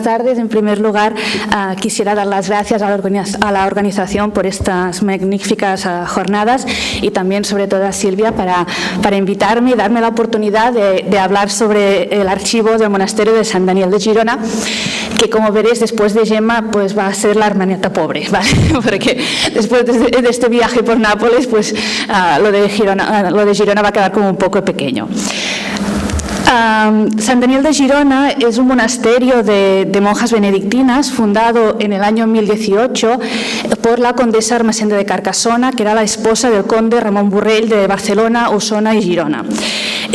tardes. En primer lugar, quisiera dar las gracias a la organización por estas magníficas jornadas y también, sobre todo, a Silvia para invitarme y darme la oportunidad de hablar sobre el archivo del monasterio de Sant Daniel de Girona, que, como veréis, después de Gemma, pues va a ser la hermanita pobre, ¿vale? Porque después de este viaje por Nápoles, pues lo de Girona va a quedar como un poco pequeño. Sant Daniel de Girona es un monasterio de monjas benedictinas fundado en el año 1018 por la condesa Ermessenda de Carcassona, que era la esposa del conde Ramón Borrell de Barcelona, Osona y Girona.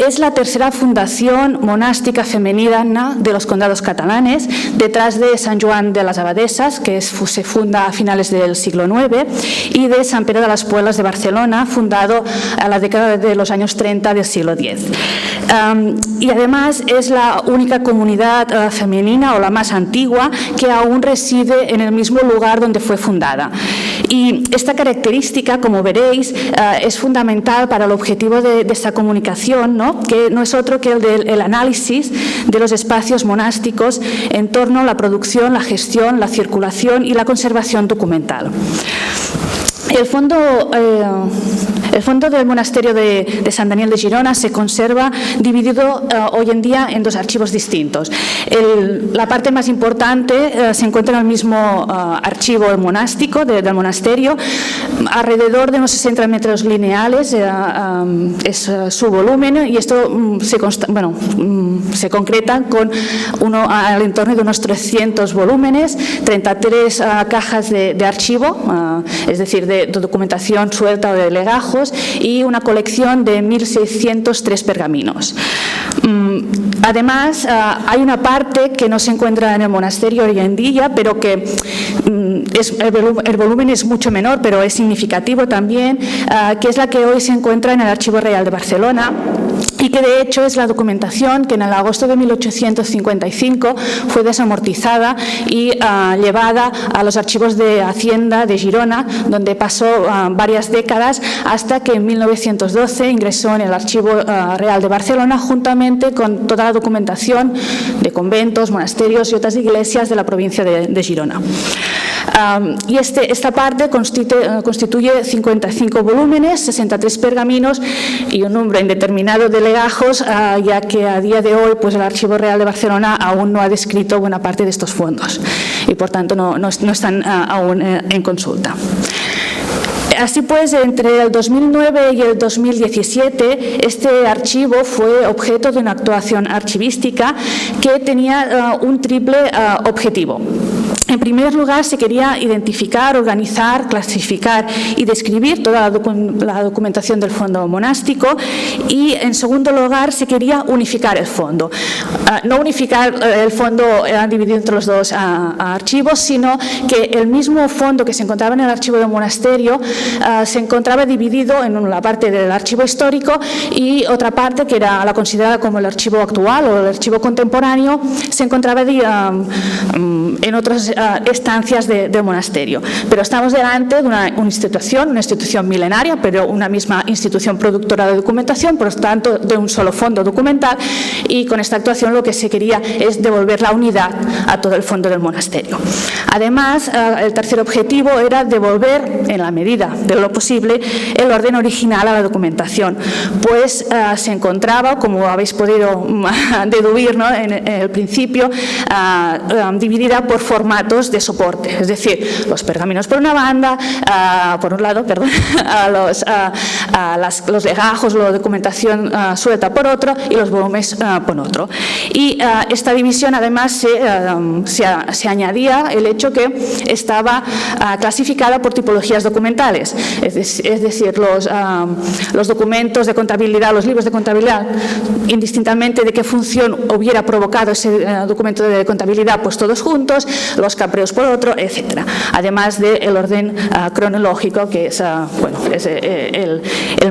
Es la tercera fundación monástica femenina de los condados catalanes, detrás de San Joan de las Abadesas, que se funda a finales del siglo IX, y de San Pere de las Pueblas de Barcelona, fundado a la década de los años 30 del siglo X. Y además es la única comunidad femenina, o la más antigua, que aún reside en el mismo lugar donde fue fundada. Y esta característica, como veréis, es fundamental para el objetivo de esta comunicación, ¿no? Que no es otro que el análisis de los espacios monásticos en torno a la producción, la gestión, la circulación y la conservación documental. El fondo del monasterio de Sant Daniel de Girona se conserva dividido hoy en día en dos archivos distintos. La parte más importante se encuentra en el mismo archivo monástico del monasterio, alrededor de unos 60 metros lineales es su volumen, y esto se concreta con al entorno de unos 300 volúmenes, 33 cajas de archivo, es decir, de documentación suelta o de legajos, y una colección de 1.603 pergaminos. Además, hay una parte que no se encuentra en el monasterio hoy en día, pero que el volumen es mucho menor, pero es significativo también, que es la que hoy se encuentra en el Archivo Real de Barcelona, y que de hecho es la documentación que en el agosto de 1855 fue desamortizada y llevada a los archivos de Hacienda de Girona, donde pasó varias décadas hasta que en 1912 ingresó en el Archivo Real de Barcelona, juntamente con toda la documentación de conventos, monasterios y otras iglesias de la provincia de Girona. Y esta parte constituye 55 volúmenes, 63 pergaminos y un número indeterminado de legajos, ya que a día de hoy pues el Archivo Real de Barcelona aún no ha descrito buena parte de estos fondos y por tanto no están aún en consulta. Así pues, entre el 2009 y el 2017, este archivo fue objeto de una actuación archivística que tenía un triple objetivo. En primer lugar, se quería identificar, organizar, clasificar y describir toda la documentación del fondo monástico, y en segundo lugar se quería unificar el fondo. No unificar el fondo dividido entre los dos archivos, sino que el mismo fondo que se encontraba en el archivo del monasterio se encontraba dividido en la parte del archivo histórico, y otra parte, que era la considerada como el archivo actual o el archivo contemporáneo, se encontraba en otras estancias del monasterio. Pero estamos delante de una institución milenaria, pero una misma institución productora de documentación, por lo tanto de un solo fondo documental, y con esta actuación lo que se quería es devolver la unidad a todo el fondo del monasterio. Además, el tercer objetivo era devolver, en la medida de lo posible, el orden original a la documentación, pues se encontraba, como habéis podido deducir, ¿no?, en el principio, dividida por formatos de soporte, es decir, los pergaminos por una banda, por un lado, perdón, los legajos, la documentación suelta por otro, y los volúmenes por otro. Y esta división además se añadía el hecho que estaba clasificada por tipologías documentales, es decir, los documentos de contabilidad, los libros de contabilidad, indistintamente de qué función hubiera provocado ese documento de contabilidad, pues todos juntos, los capreos por otro, etcétera. Además del orden cronológico, que es, el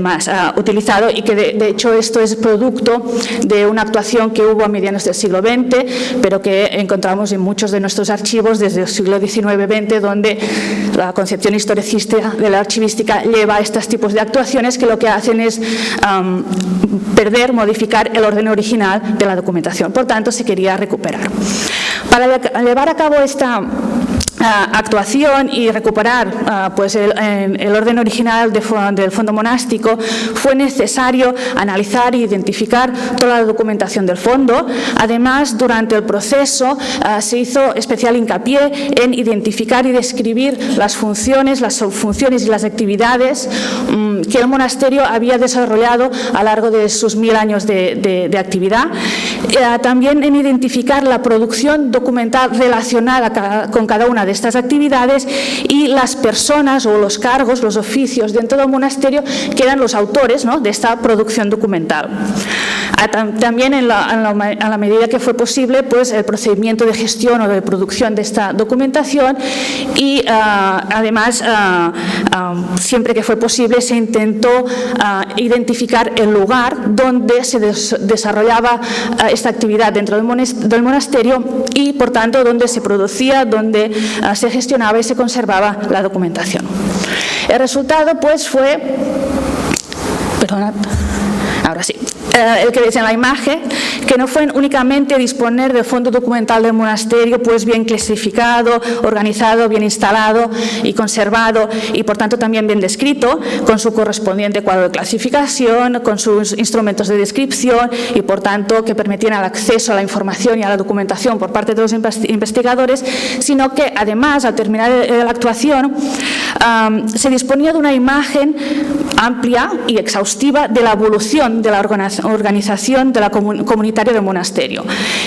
más utilizado, y que de hecho esto es producto de una actuación que hubo a mediados del siglo XX, pero que encontramos en muchos de nuestros archivos desde el siglo XIX-XX, donde la concepción historicista de la archivística lleva a estos tipos de actuaciones que lo que hacen es modificar el orden original de la documentación. Por tanto, se quería recuperar. Para llevar a cabo esta actuación y recuperar pues el orden original del fondo monástico, fue necesario analizar e identificar toda la documentación del fondo. Además, durante el proceso se hizo especial hincapié en identificar y describir las funciones, las subfunciones y las actividades que el monasterio había desarrollado a lo largo de sus 1000 años de actividad. También en identificar la producción documental relacionada con cada una de estas actividades y las personas o los cargos, los oficios dentro del monasterio que eran los autores, ¿no?, de esta producción documental. También en la medida que fue posible, pues el procedimiento de gestión o de producción de esta documentación y además siempre que fue posible se intentó identificar el lugar donde se desarrollaba esta actividad dentro del monasterio y por tanto donde se producía, donde se gestionaba y se conservaba la documentación. El resultado pues fue, perdonad, ahora sí, el que veis en la imagen, que no fue únicamente disponer del fondo documental del monasterio pues bien clasificado, organizado, bien instalado y conservado y por tanto también bien descrito, con su correspondiente cuadro de clasificación, con sus instrumentos de descripción y por tanto que permitieran el acceso a la información y a la documentación por parte de los investigadores, sino que además al terminar la actuación se disponía de una imagen amplia y exhaustiva de la evolución de la organización de la comunitaria del monasterio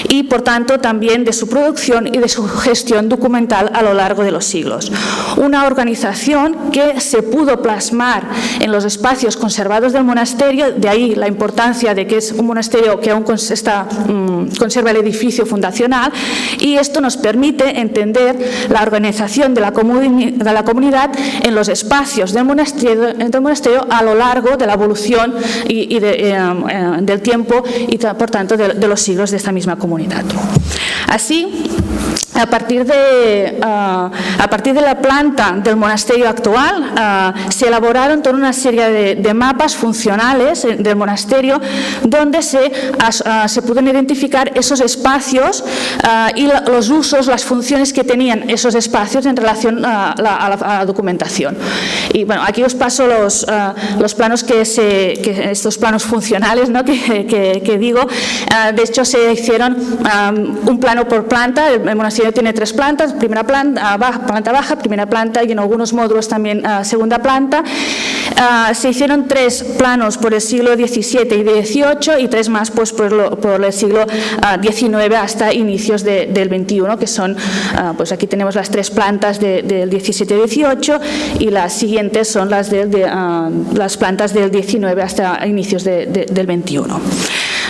y por tanto también de su producción y de su gestión documental a lo largo de los siglos. Una organización que se pudo plasmar en los espacios conservados del monasterio, de ahí la importancia de que es un monasterio que aún conserva el edificio fundacional, y esto nos permite entender la organización de la comunidad en los espacios del monasterio a lo largo de la evolución y del tiempo y por tanto de los siglos de esta misma comunidad. Así, a partir de la planta del monasterio actual se elaboraron toda una serie de mapas funcionales del monasterio donde se pudieron identificar esos espacios y los usos, las funciones que tenían esos espacios en relación a la documentación. Y bueno, aquí os paso los planos estos planos funcionales, ¿no?, que digo. De hecho se hicieron un plano por planta. El monasterio tiene 3 plantas, planta baja, primera planta y en algunos módulos también segunda planta. Se hicieron 3 planos por el siglo XVII y XVIII y 3 más pues, por el siglo XIX hasta inicios del XXI, que son, pues aquí tenemos las 3 plantas del XVII y XVIII y las siguientes son las plantas del XIX hasta inicios del XXI.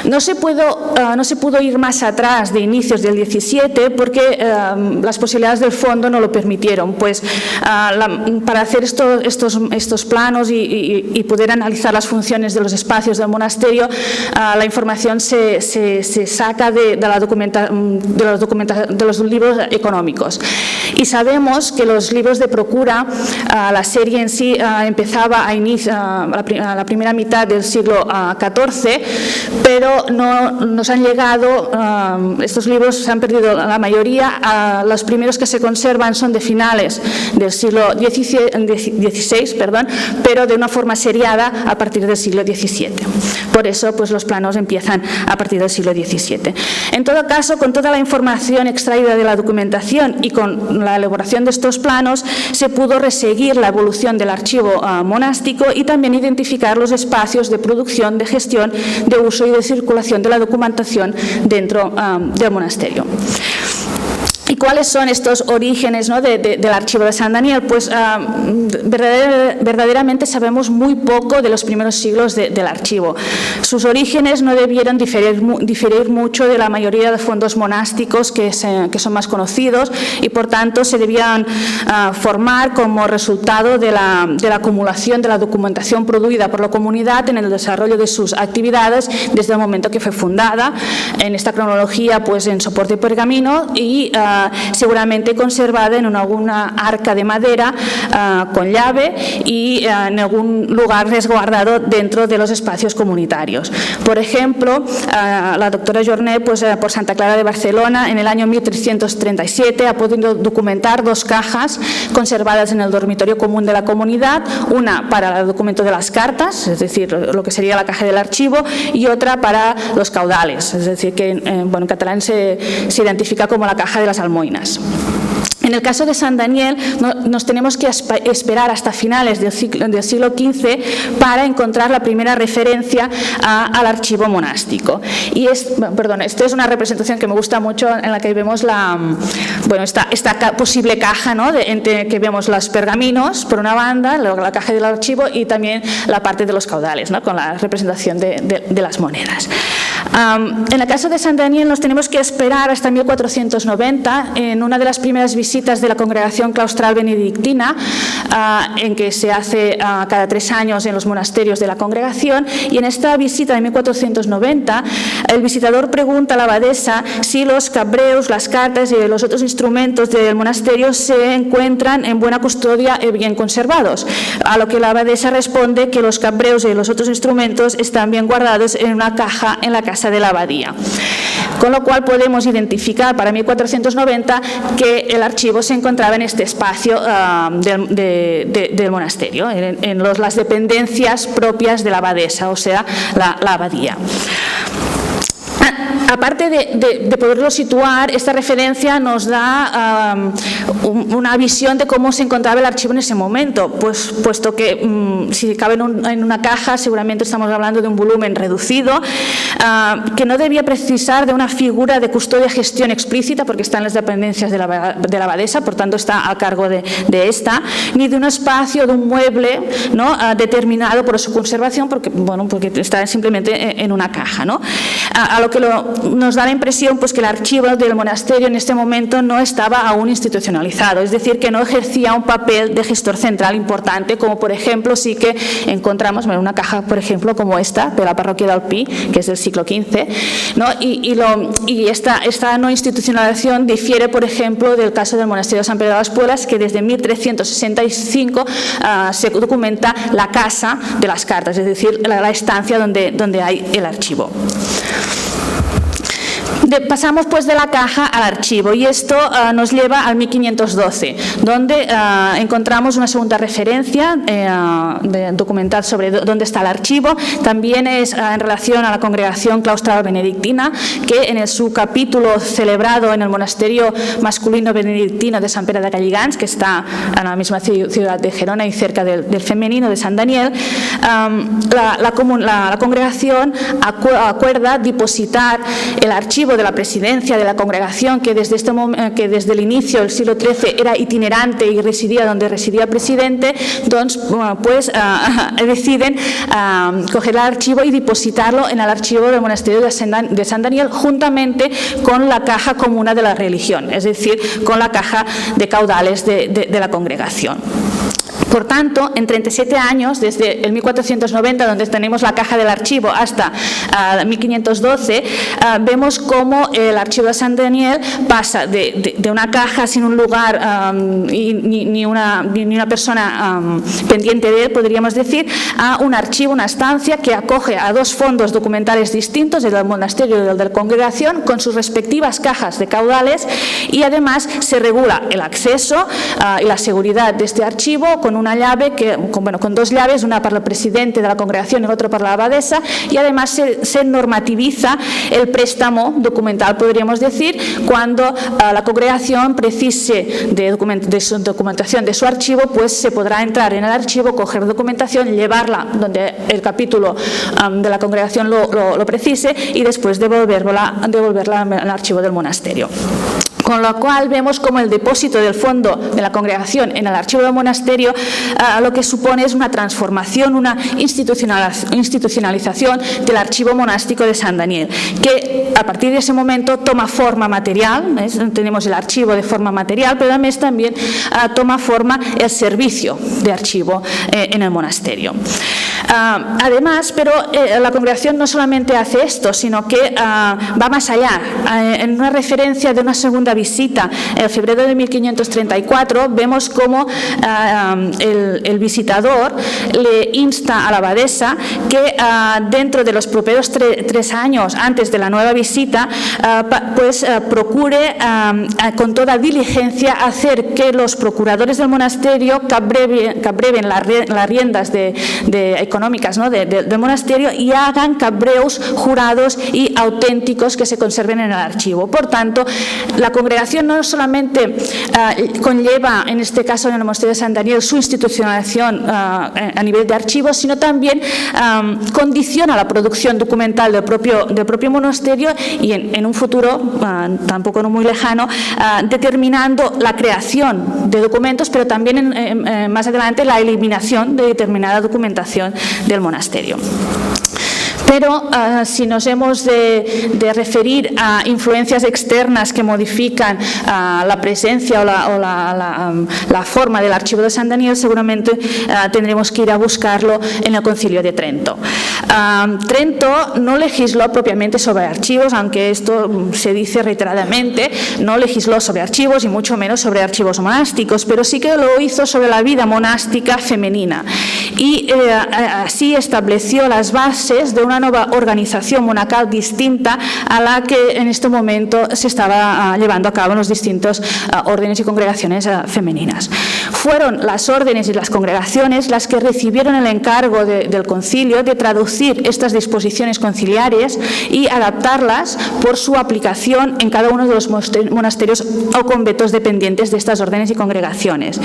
No se pudo ir más atrás de inicios del XVII porque las posibilidades del fondo no lo permitieron. Pues para hacer estos planos y poder analizar las funciones de los espacios del monasterio, la información se saca de los libros económicos. Y sabemos que los libros de procura, la serie en sí empezaba a la primera mitad del siglo XIV, pero no nos han llegado, estos libros se han perdido la mayoría. Los primeros que se conservan son de finales del siglo XVI, pero de una forma seriada a partir del siglo XVII. Por eso pues, los planos empiezan a partir del siglo XVII. En todo caso, con toda la información extraída de la documentación y con la elaboración de estos planos, se pudo reseguir la evolución del archivo monástico y también identificar los espacios de producción, de gestión, de uso y de circulación de la documentación dentro del monasterio. ¿Y cuáles son estos orígenes, ¿no?, del archivo de San Daniel? Pues verdaderamente sabemos muy poco de los primeros siglos del archivo. Sus orígenes no debieron diferir mucho de la mayoría de fondos monásticos que son más conocidos y por tanto se debían formar como resultado de la acumulación de la documentación producida por la comunidad en el desarrollo de sus actividades desde el momento que fue fundada. En esta cronología, pues en soporte y pergamino y seguramente conservada en alguna arca de madera con llave y en algún lugar resguardado dentro de los espacios comunitarios. Por ejemplo, la doctora Jornet, pues, por Santa Clara de Barcelona, en el año 1337 ha podido documentar 2 cajas conservadas en el dormitorio común de la comunidad, una para el documento de las cartas, es decir, lo que sería la caja del archivo, y otra para los caudales, es decir, que en catalán se identifica como la caja de las almoinas. En el caso de San Daniel nos tenemos que esperar hasta finales del siglo XV para encontrar la primera referencia al archivo monástico. Y esta es una representación que me gusta mucho, en la que vemos esta posible caja, ¿no? Que vemos los pergaminos por una banda, luego la caja del archivo y también la parte de los caudales, ¿no? Con la representación de las monedas. En el caso de San Daniel nos tenemos que esperar hasta 1490, en una de las primeras visitas de la Congregación Claustral Benedictina, en que se hace cada 3 años en los monasterios de la congregación, y en esta visita de 1490 el visitador pregunta a la abadesa si los cabreos, las cartas y los otros instrumentos del monasterio se encuentran en buena custodia y bien conservados, a lo que la abadesa responde que los cabreos y los otros instrumentos están bien guardados en una caja en la casa de la abadía. Con lo cual podemos identificar para 1490 que el archivo se encontraba en este espacio del monasterio, en las dependencias propias de la abadesa, o sea, la abadía. Aparte de poderlo situar, esta referencia nos da una visión de cómo se encontraba el archivo en ese momento, puesto que si cabe en una caja, seguramente estamos hablando de un volumen reducido, que no debía precisar de una figura de custodia y gestión explícita, porque está en las dependencias de la abadesa, por tanto está a cargo de esta, ni de un espacio, de un mueble, ¿no? Determinado por su conservación, porque está simplemente en una caja, ¿no? A lo que nos da la impresión, pues, que el archivo del monasterio en este momento no estaba aún institucionalizado, es decir, que no ejercía un papel de gestor central importante, como por ejemplo sí que encontramos en una caja, por ejemplo, como esta de la parroquia de Alpí, que es del siglo XV, ¿no? Y esta no institucionalización difiere, por ejemplo, del caso del monasterio de San Pedro de las Pueblas, que desde 1365 se documenta la casa de las cartas, es decir, la estancia donde hay el archivo. Pasamos pues de la caja al archivo, y esto nos lleva al 1512, donde encontramos una segunda referencia documental sobre dónde está el archivo. También es en relación a la Congregación Claustral Benedictina, que en su capítulo celebrado en el monasterio masculino benedictino de San Pere de Galligans, que está en la misma ciudad de Gerona y cerca del femenino de San Daniel, la congregación acuerda depositar el archivo de la presidencia de la congregación, que desde el inicio del siglo XIII era itinerante y residía donde residía el presidente, pues deciden coger el archivo y depositarlo en el archivo del monasterio de San Daniel, juntamente con la caja comuna de la religión, es decir, con la caja de caudales de la congregación. Por tanto, en 37 años, desde el 1490, donde tenemos la caja del archivo, hasta 1512, vemos cómo el archivo de San Daniel pasa de una caja sin un lugar ni una persona pendiente de él, podríamos decir, a un archivo, una estancia que acoge a 2 fondos documentales distintos, el del monasterio y el de la congregación, con sus respectivas cajas de caudales, y además se regula el acceso y la seguridad de este archivo con una llave, con 2 llaves, una para el presidente de la congregación y otra para la abadesa, y además se normativiza el préstamo documental, podríamos decir, cuando la congregación precise de su documentación de su archivo, pues se podrá entrar en el archivo, coger documentación, llevarla donde el capítulo de la congregación lo precise, y después devolverla al archivo del monasterio. Con lo cual vemos como el depósito del fondo de la congregación en el archivo del monasterio lo que supone es una transformación, una institucionalización del archivo monástico de San Daniel, que a partir de ese momento toma forma material, tenemos el archivo de forma material, pero además también toma forma el servicio de archivo en el monasterio. Además, pero la congregación no solamente hace esto, sino que va más allá. En una referencia de una segunda visita, en febrero de 1534, vemos cómo el visitador le insta a la abadesa que dentro de los propios 3 años antes de la nueva visita, pues procure con toda diligencia hacer que los procuradores del monasterio cabreven las riendas económicas, ¿no?, del monasterio, y hagan cabreos jurados y auténticos que se conserven en el archivo. Por tanto, la congregación no solamente conlleva, en este caso en el monasterio de San Daniel, su institucionalización a nivel de archivos, sino también condiciona la producción documental del propio monasterio y en un futuro, tampoco no muy lejano, determinando la creación de documentos, pero también más adelante la eliminación de determinada documentación del monasterio. Pero si nos hemos de referir a influencias externas que modifican la presencia o la forma del archivo de San Daniel, seguramente tendremos que ir a buscarlo en el Concilio de Trento. Trento no legisló propiamente sobre archivos, aunque esto se dice reiteradamente, no legisló sobre archivos y mucho menos sobre archivos monásticos, pero sí que lo hizo sobre la vida monástica femenina y así estableció las bases de una nueva organización monacal distinta a la que en este momento se estaba llevando a cabo en los distintos órdenes y congregaciones femeninas. Fueron las órdenes y las congregaciones las que recibieron el encargo del concilio de traducir estas disposiciones conciliares y adaptarlas por su aplicación en cada uno de los monasterios o conventos dependientes de estas órdenes y congregaciones.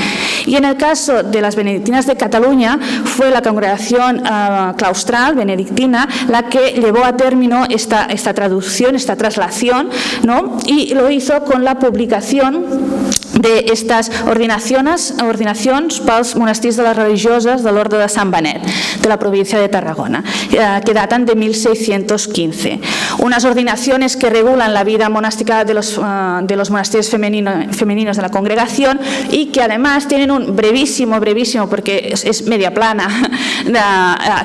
Y en el caso de las benedictinas de Cataluña, fue la congregación claustral benedictina la que llevó a término esta traducción, esta traslación, ¿no?, y lo hizo con la publicación de estas ordinacions pels monestirs de les religioses de l'Orde de Sant Benet, de la provincia de Tarragona, que datan de 1615. Unas ordinaciones que regulan la vida monástica de los monasterios femeninos de la congregación y que además tienen un brevísimo, porque es media plana,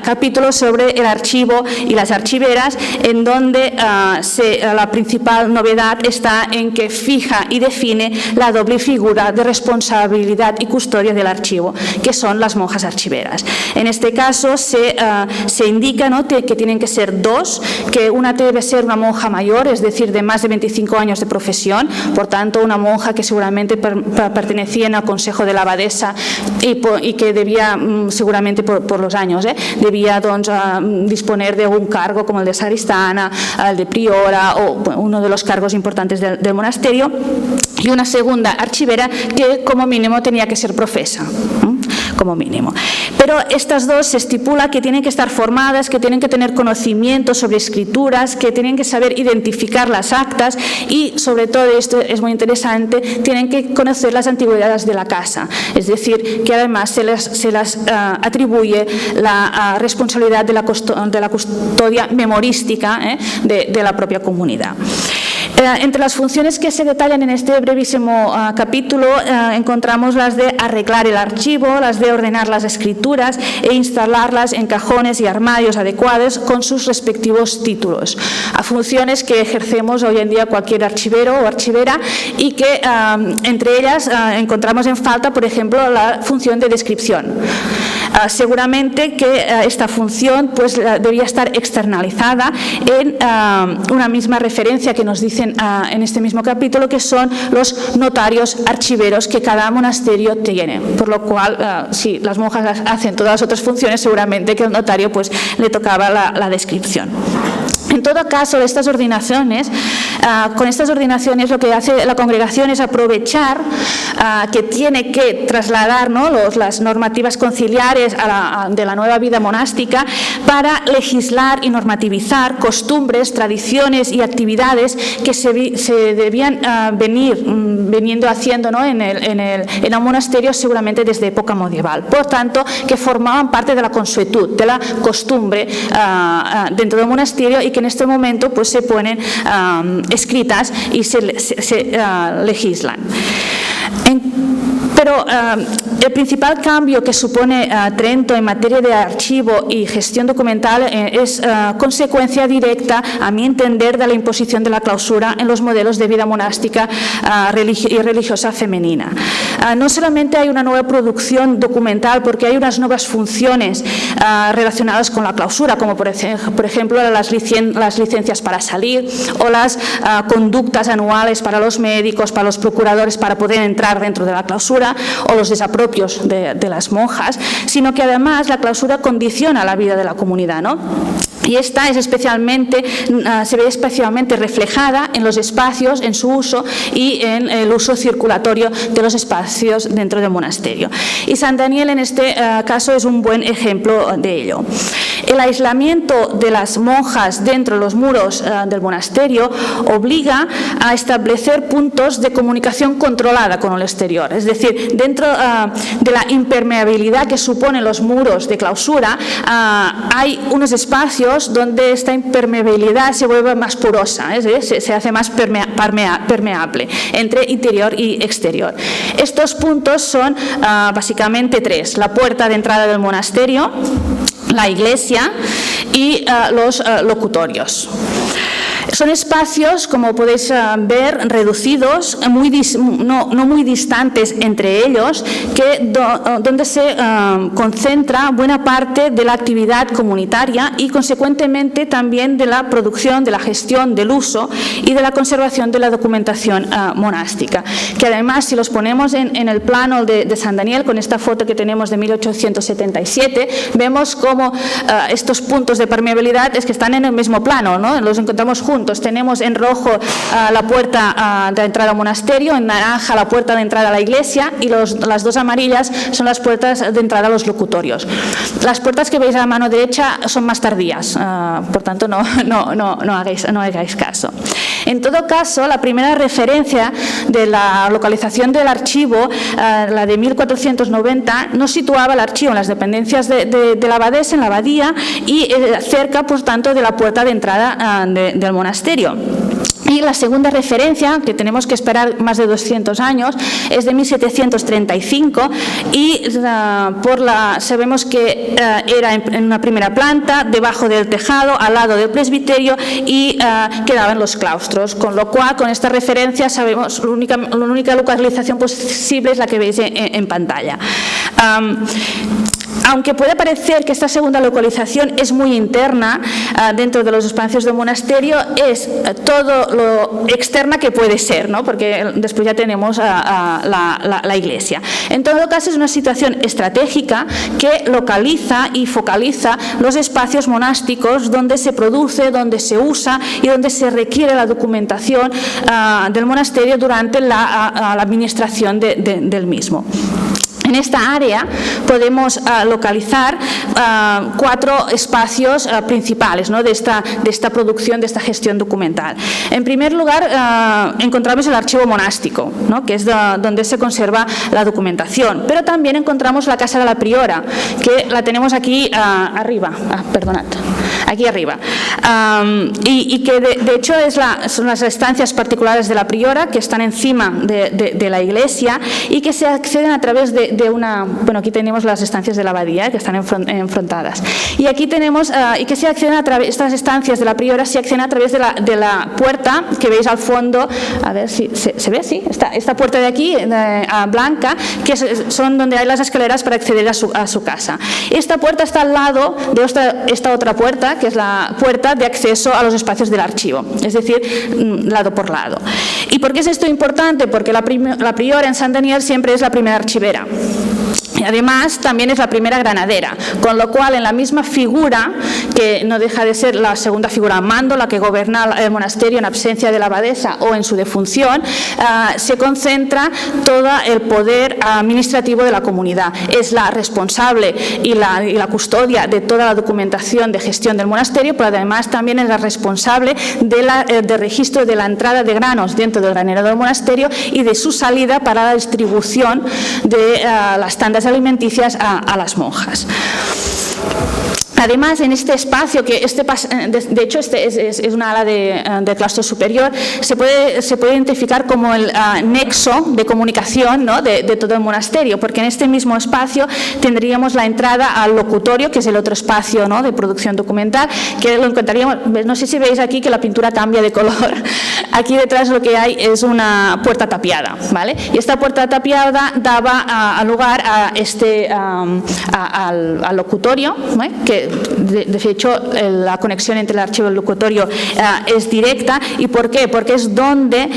capítulo sobre el archivo y las archiveras, en donde la principal novedad está en que fija y define la doble figura de responsabilidad y custodia del archivo, que son las monjas archiveras. En este caso se indica, ¿no?, que tienen que ser dos, que una debe ser una monja mayor, es decir, de más de 25 años de profesión, por tanto una monja que seguramente pertenecía al consejo de la abadesa y que debía, seguramente por los años, debía disponer de un cargo como el de sagristana, el de priora o uno de los cargos importantes del monasterio, y una segunda archivera que como mínimo tenía que ser profesa, como mínimo. Pero estas dos se estipula que tienen que estar formadas, que tienen que tener conocimiento sobre escrituras, que tienen que saber identificar las actas y, sobre todo, esto es muy interesante, tienen que conocer las antigüedades de la casa. Es decir, que además se las atribuye la responsabilidad de la custodia memorística de la propia comunidad. Entre las funciones que se detallan en este brevísimo capítulo encontramos las de arreglar el archivo, las de ordenar las escrituras e instalarlas en cajones y armarios adecuados con sus respectivos títulos, a funciones que ejercemos hoy en día cualquier archivero o archivera y que entre ellas encontramos en falta, por ejemplo, la función de descripción. Seguramente que esta función pues debía estar externalizada en una misma referencia que nos dicen en este mismo capítulo, que son los notarios archiveros que cada monasterio tiene, por lo cual si las monjas hacen todas las otras funciones, seguramente que al notario pues le tocaba la descripción. En todo caso, estas ordinaciones, con estas ordinaciones lo que hace la congregación es aprovechar que tiene que trasladar, ¿no?, las normativas conciliares de la nueva vida monástica para legislar y normativizar costumbres, tradiciones y actividades que se debían veniendo haciendo, ¿no?, en el monasterio seguramente desde época medieval. Por tanto, que formaban parte de la consuetud, de la costumbre dentro del monasterio y que en este momento pues se ponen escritas y se legislan. Pero El principal cambio que supone Trento en materia de archivo y gestión documental es consecuencia directa, a mi entender, de la imposición de la clausura en los modelos de vida monástica y religiosa femenina. No solamente hay una nueva producción documental, porque hay unas nuevas funciones relacionadas con la clausura, como por ejemplo las licencias para salir o las conductas anuales para los médicos, para los procuradores, para poder entrar dentro de la clausura, o los desapropios de las monjas, sino que además la clausura condiciona la vida de la comunidad, ¿no? Y esta es se ve especialmente reflejada en los espacios, en su uso y en el uso circulatorio de los espacios dentro del monasterio. Y San Daniel en este caso es un buen ejemplo de ello. El aislamiento de las monjas dentro de los muros del monasterio obliga a establecer puntos de comunicación controlada con el exterior. Es decir, dentro de la impermeabilidad que suponen los muros de clausura, hay unos espacios donde esta impermeabilidad se vuelve más porosa, se hace más permeable entre interior y exterior. Estos puntos son básicamente tres: la puerta de entrada del monasterio, la iglesia y los locutorios. Son espacios, como podéis ver, reducidos, no muy distantes entre ellos, donde se concentra buena parte de la actividad comunitaria y, consecuentemente, también de la producción, de la gestión, del uso y de la conservación de la documentación monástica. Que además, si los ponemos en el plano de San Daniel, con esta foto que tenemos de 1877, vemos cómo estos puntos de permeabilidad es que están en el mismo plano, ¿no? Los encontramos juntos. Tenemos en rojo la puerta de entrada al monasterio, en naranja la puerta de entrada a la iglesia, y las dos amarillas son las puertas de entrada a los locutorios. Las puertas que veis a la mano derecha son más tardías, por tanto no hagáis caso. En todo caso, la primera referencia de la localización del archivo, la de 1490, no situaba el archivo en las dependencias de la abadesa, en la abadía, y cerca, por tanto, de la puerta de entrada del monasterio. Y la segunda referencia, que tenemos que esperar más de 200 años, es de 1735 y sabemos que era en una primera planta, debajo del tejado, al lado del presbiterio, y quedaban los claustros, con lo cual, con esta referencia, sabemos la única localización posible es la que veis en pantalla. Aunque puede parecer que esta segunda localización es muy interna dentro de los espacios del monasterio, es todo lo externa que puede ser, ¿no? Porque después ya tenemos la iglesia. En todo caso, es una situación estratégica que localiza y focaliza los espacios monásticos donde se produce, donde se usa y donde se requiere la documentación del monasterio durante la administración del mismo. En esta área podemos localizar 4 espacios principales, ¿no? de esta producción, de esta gestión documental. En primer lugar, encontramos el archivo monástico, ¿no? Que es donde se conserva la documentación, pero también encontramos la casa de la priora, que la tenemos aquí arriba, perdonad, aquí arriba, y que de hecho son las estancias particulares de la priora, que están encima de la iglesia y que se acceden a través de una, bueno, aquí tenemos las estancias de la abadía que están enfrentadas, y aquí tenemos, y que se acceden a través, estas estancias de la priora se acceden a través de la puerta que veis al fondo, a ver si se ve, sí, esta puerta de aquí, blanca, que son donde hay las escaleras para acceder a su casa. Esta puerta está al lado de esta otra puerta, que es la puerta de acceso a los espacios del archivo, es decir, lado por lado. ¿Y por qué es esto importante? Porque la priora en San Daniel siempre es la primera archivera. Y además también es la primera granadera, con lo cual en la misma figura, que no deja de ser la segunda figura mando, la que gobierna el monasterio en absencia de la abadesa o en su defunción, se concentra todo el poder administrativo de la comunidad. Es la responsable y la custodia de toda la documentación de gestión del monasterio, pero además también es la responsable de registro de la entrada de granos dentro del granero del monasterio y de su salida para la distribución de las tandas alimenticias a las monjas. Además, en este espacio, que de hecho es una ala de claustro superior, se puede identificar como el nexo de comunicación, ¿no?, de todo el monasterio, porque en este mismo espacio tendríamos la entrada al locutorio, que es el otro espacio, ¿no?, de producción documental, que lo encontraríamos, no sé si veis aquí que la pintura cambia de color. Aquí detrás lo que hay es una puerta tapiada, ¿vale? Y esta puerta tapiada daba lugar a al locutorio, ¿eh?, que de hecho la conexión entre el archivo y el locutorio es directa. ¿Y por qué? Porque es donde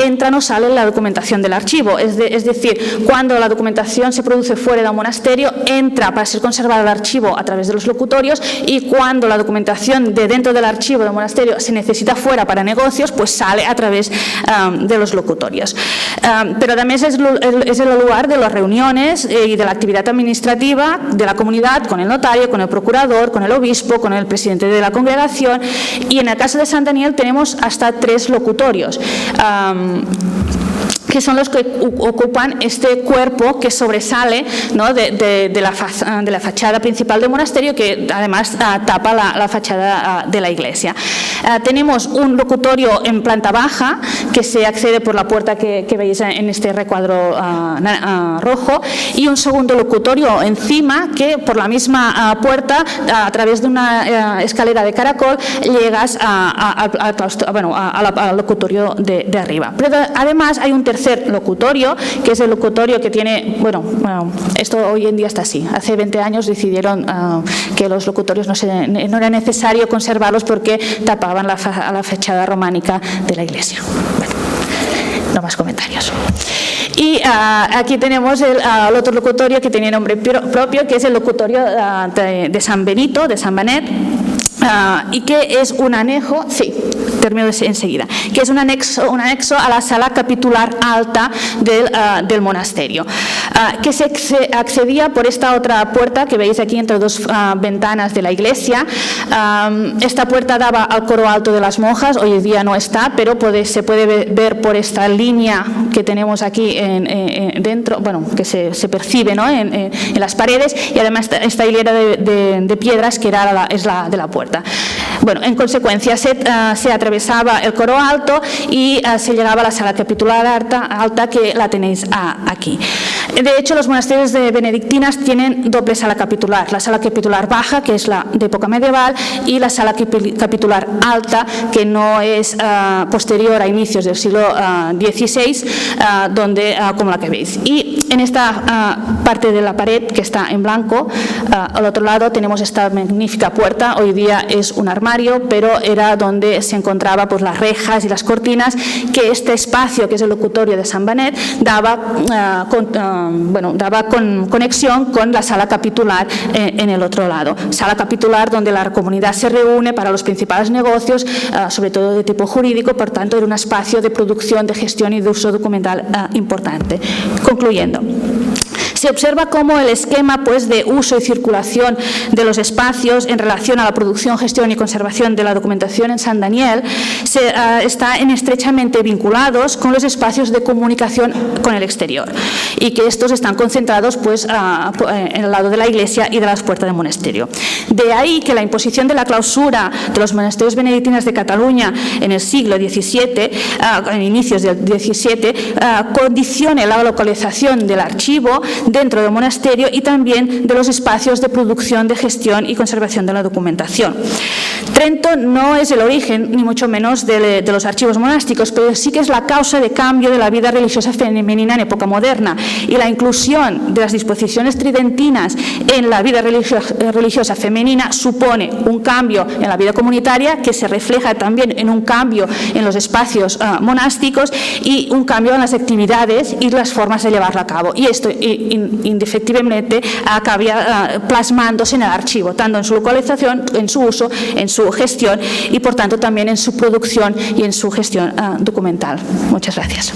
entra o sale la documentación del archivo. Es decir, cuando la documentación se produce fuera del monasterio, entra para ser conservada el archivo a través de los locutorios, y cuando la documentación de dentro del archivo del monasterio se necesita fuera para negocios, pues sale a través de los locutorios. Pero además es el lugar de las reuniones y de la actividad administrativa de la comunidad con el notario, con el procurador, con el obispo, con el presidente de la congregación, y en el caso de Sant Daniel tenemos hasta 3 locutorios. Que son los que ocupan este cuerpo que sobresale, ¿no?, de la fachada principal del monasterio, que además tapa la fachada de la iglesia. Tenemos un locutorio en planta baja que se accede por la puerta que veis en este recuadro rojo, y un segundo locutorio encima que por la misma puerta, a través de una escalera de caracol, llegas al locutorio de arriba. Pero además hay un tercer locutorio, que es el locutorio que tiene, esto hoy en día está así. Hace 20 años decidieron que los locutorios no era necesario conservarlos porque tapaban la fachada románica de la iglesia. Bueno, no más comentarios. Y aquí tenemos el otro locutorio que tenía nombre propio, que es el locutorio de San Benito, de Sant Benet, y que es un anejo, termino enseguida, que es un anexo a la sala capitular alta del monasterio, que se accedía por esta otra puerta que veis aquí entre 2 ventanas de la iglesia. Esta puerta daba al coro alto de las monjas, hoy en día no está, pero se puede ver por esta línea que tenemos aquí dentro, que se percibe, ¿no?, en las paredes, y además esta hilera de piedras que es la de la puerta. Bueno, en consecuencia se atravesaba el coro alto y se llegaba a la sala capitular alta, que la tenéis aquí. De hecho, los monasterios de benedictinas tienen doble sala capitular: la sala capitular baja, que es la de época medieval, y la sala capitular alta, que no es posterior a inicios del siglo XVI, como la que veis. Y en esta parte de la pared que está en blanco, al otro lado tenemos esta magnífica puerta. Hoy día es un armario, pero era donde se encontraban pues las rejas y las cortinas, que este espacio, que es el locutorio de Sant Benet, daba conexión con la sala capitular en el otro lado. Sala capitular donde la comunidad se reúne para los principales negocios, sobre todo de tipo jurídico. Por tanto, era un espacio de producción, de gestión y de uso documental importante. Concluyendo, se observa cómo el esquema de uso y circulación de los espacios en relación a la producción, gestión y conservación de la documentación en Sant Daniel están estrechamente vinculados con los espacios de comunicación con el exterior, y que estos están concentrados en el lado de la iglesia y de las puertas del monasterio. De ahí que la imposición de la clausura de los monasterios benedictinos de Cataluña en el siglo XVII, en inicios del XVII, condicione la localización del archivo dentro del monasterio y también de los espacios de producción, de gestión y conservación de la documentación. Trento no es el origen, ni mucho menos, de los archivos monásticos, pero sí que es la causa de cambio de la vida religiosa femenina en época moderna, y la inclusión de las disposiciones tridentinas en la vida religiosa femenina supone un cambio en la vida comunitaria, que se refleja también en un cambio en los espacios monásticos y un cambio en las actividades y las formas de llevarlo a cabo. Y esto indefectiblemente acaba plasmándose en el archivo, tanto en su localización, en su uso, en su gestión y por tanto también en su producción y en su gestión documental. Muchas gracias.